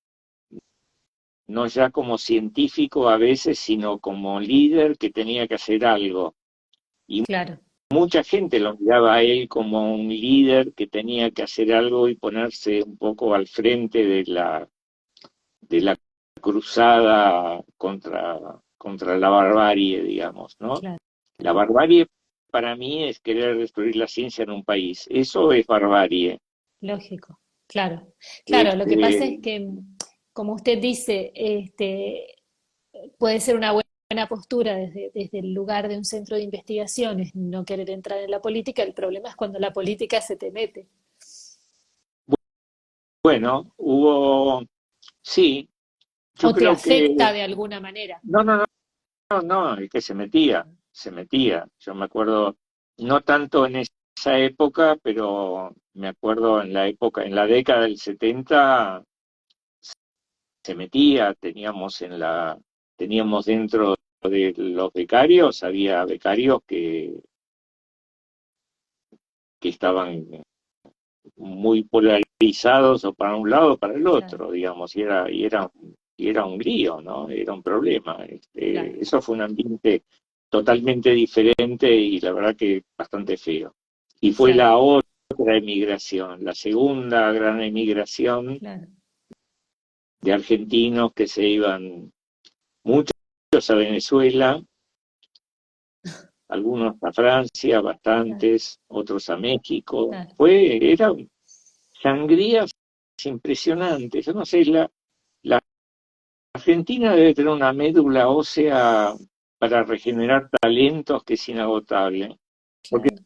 no ya como científico a veces, sino como líder que tenía que hacer algo. Y Claro, mucha gente lo miraba a él como un líder que tenía que hacer algo y ponerse un poco al frente de la cruzada contra la barbarie, digamos, ¿no? claro. La barbarie para mí es querer destruir la ciencia en un país. Eso es barbarie. Lógico. Claro. Claro, lo que pasa Este, es que, como usted dice, puede ser una buena postura desde el lugar de un centro de investigaciones, no querer entrar en la política. El problema es cuando la política se te mete bueno, sí, o yo te creo que, afecta de alguna manera. no, es que se metía. Yo me acuerdo, no tanto en esa época, pero me acuerdo en la década del 70 se metía, teníamos dentro de los becarios, había becarios que estaban muy polarizados o para un lado o para el claro, otro, digamos, y era un lío, ¿no? Era un problema. claro, Eso fue un ambiente totalmente diferente y la verdad que bastante feo. Y fue claro, la otra emigración, la segunda gran emigración claro, de argentinos que se iban, muchos a Venezuela, algunos a Francia, claro, bastantes, otros a México. claro. Era sangrías impresionantes. Yo no sé, la Argentina debe tener una médula ósea para regenerar talentos que es inagotable. Porque Claro,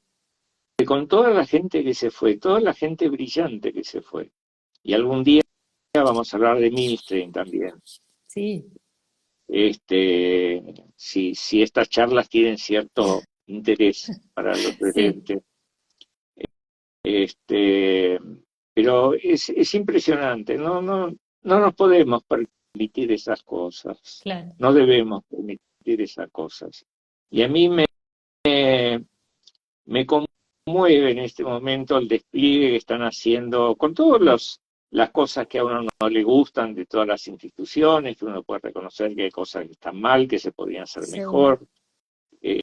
con toda la gente que se fue, toda la gente brillante que se fue, y algún día vamos a hablar de Milstein también. sí, Si estas charlas tienen cierto interés para los sí, oyentes. Este, pero es impresionante, no nos podemos permitir esas cosas, claro, no debemos permitir esas cosas. Y a mí me conmueve en este momento el despliegue que están haciendo con todas las cosas que a uno no le gustan de todas las instituciones, que uno puede reconocer que hay cosas que están mal, que se podrían hacer seguro. mejor, eh,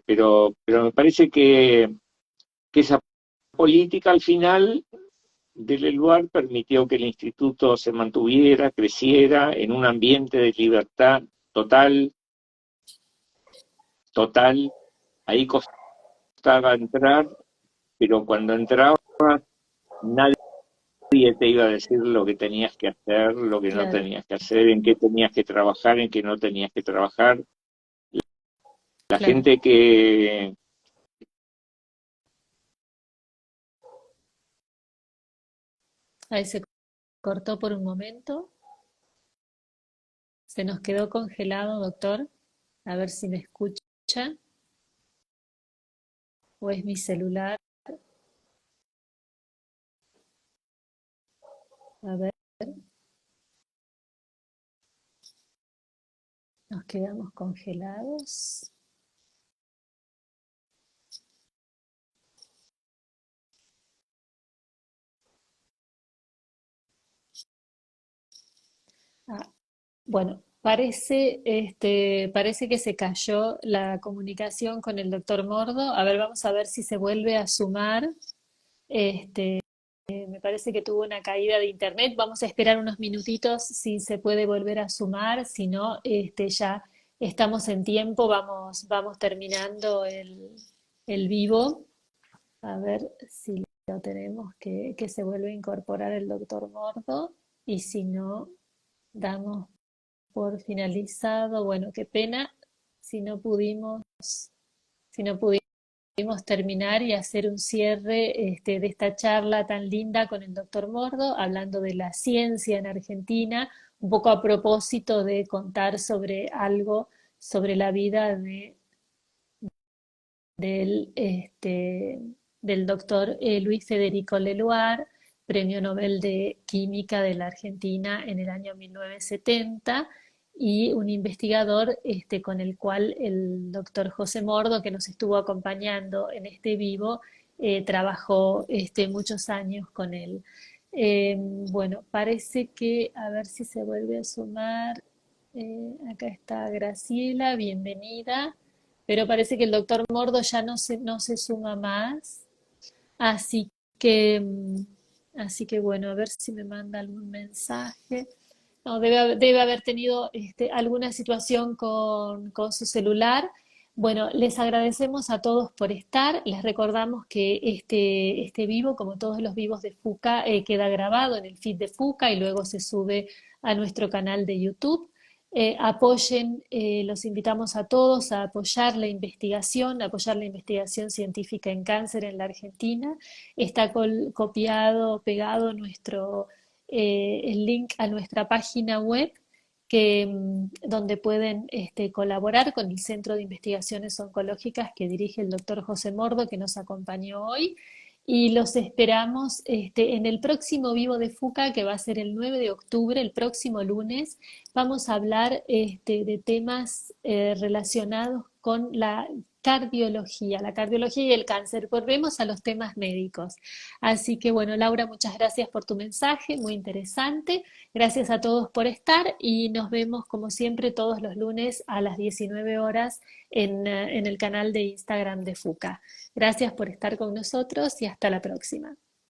pero me parece que esa política al final del lugar permitió que el instituto se mantuviera, creciera en un ambiente de libertad total, total. Ahí costaba entrar, pero cuando entrabas nadie te iba a decir lo que tenías que hacer, lo que no Claro, tenías que hacer, en qué tenías que trabajar, en qué no tenías que trabajar. La claro. gente que Ahí se cortó por un momento. Se nos quedó congelado, doctor. A ver si me escucha. ¿O es mi celular? A ver, nos quedamos congelados. Ah, bueno, parece que se cayó la comunicación con el doctor Mordo. A ver, vamos a ver si se vuelve a sumar. Este, Me parece que tuvo una caída de internet. Vamos a esperar unos minutitos si se puede volver a sumar. Si no, ya estamos en tiempo. Vamos terminando el vivo. A ver si lo tenemos que se vuelve a incorporar el doctor Mordo. Y si no, damos por finalizado. Bueno, qué pena si no pudimos, si no pudimos terminar y hacer un cierre de esta charla tan linda con el doctor Mordo, hablando de la ciencia en Argentina, un poco a propósito de contar sobre algo, sobre la vida del, del doctor Luis Federico Leluar, Premio Nobel de Química de la Argentina en el año 1970, y un investigador con el cual el doctor José Mordo, que nos estuvo acompañando en este vivo, trabajó muchos años con él. Bueno, parece que, a ver si se vuelve a sumar. Acá está Graciela, bienvenida, pero parece que el doctor Mordo ya no se suma más. Así que, así que bueno, a ver si me manda algún mensaje. No, debe haber tenido alguna situación con su celular. Bueno, les agradecemos a todos por estar. Les recordamos que este vivo, como todos los vivos de FUCA, queda grabado en el feed de FUCA y luego se sube a nuestro canal de YouTube. Apoyen, los invitamos a todos a apoyar la investigación científica en cáncer en la Argentina. Está copiado, pegado el link a nuestra página web donde pueden colaborar con el Centro de Investigaciones Oncológicas que dirige el doctor José Mordo, que nos acompañó hoy. Y los esperamos en el próximo Vivo de FUCA, que va a ser el 9 de octubre, el próximo lunes. Vamos a hablar de temas relacionados con la cardiología, la cardiología y el cáncer. Volvemos a los temas médicos. Así que bueno, Laura, muchas gracias por tu mensaje, muy interesante. Gracias a todos por estar y nos vemos como siempre todos los lunes a las 19 horas en el canal de Instagram de FUCA. Gracias por estar con nosotros y hasta la próxima.